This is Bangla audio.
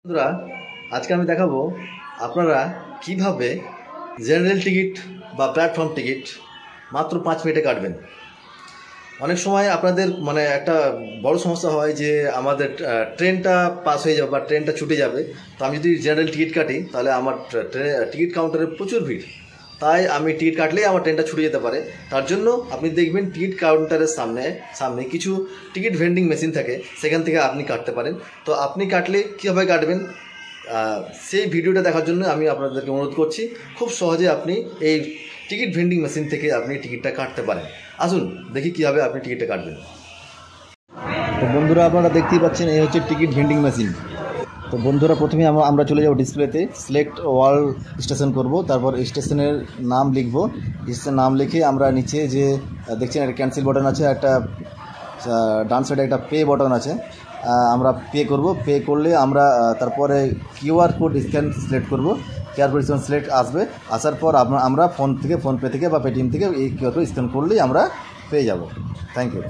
বন্ধুরা, আজকে আমি দেখাবো আপনারা কিভাবে জেনারেল টিকিট বা প্ল্যাটফর্ম টিকিট মাত্র 5 মিনিটে কাটবেন। অনেক সময় আপনাদের একটা বড় সমস্যা হয় যে আমাদের ট্রেনটা পাস হয়ে যাবে বা ট্রেনটা ছুটে যাবে। তো আমি যদি জেনারেল টিকিট কাটি তাহলে আমার টিকিট কাউন্টারে প্রচুর ভিড়, তাই আমি টিকিট কাটলেই আমার ট্রেনটা ছুটে যেতে পারে। তার জন্য আপনি দেখবেন টিকিট কাউন্টারের সামনে কিছু টিকিট ভেন্ডিং মেশিন থাকে, সেখান থেকে আপনি কাটতে পারেন। তো আপনি কাটলে কীভাবে কাটবেন সেই ভিডিওটা দেখার জন্য আমি আপনাদেরকে অনুরোধ করছি। খুব সহজে আপনি এই টিকিট ভেন্ডিং মেশিন থেকে আপনি টিকিটটা কাটতে পারেন। আসুন দেখি কীভাবে আপনি টিকিটটা কাটবেন। তো বন্ধুরা, আপনারা দেখতেই পাচ্ছেন এই হচ্ছে টিকিট ভেন্ডিং মেশিন। তো বন্ধুরা, প্রথমে আমরা চলে যাব ডিসপ্লেতে, সিলেক্ট ওয়ার্ল্ড স্টেশন করব, তারপর স্টেশনের নাম লিখব। স্টেশনের নাম লিখে আমরা নিচে যে দেখছেন একটা ক্যান্সেল বাটন আছে, একটা ডান সাইডে একটা পে বাটন আছে, আমরা পে করব। পে করলে আমরা তারপরে কিউআর কোড স্ক্যান সিলেক্ট করব। কিউআর কোড স্ক্যান সিলেক্ট আসার পর আমরা ফোনপে থেকে বা পেটিএম থেকে এই কিউআর কোড স্ক্যান করলেই আমরা পেয়ে যাব। Thank you.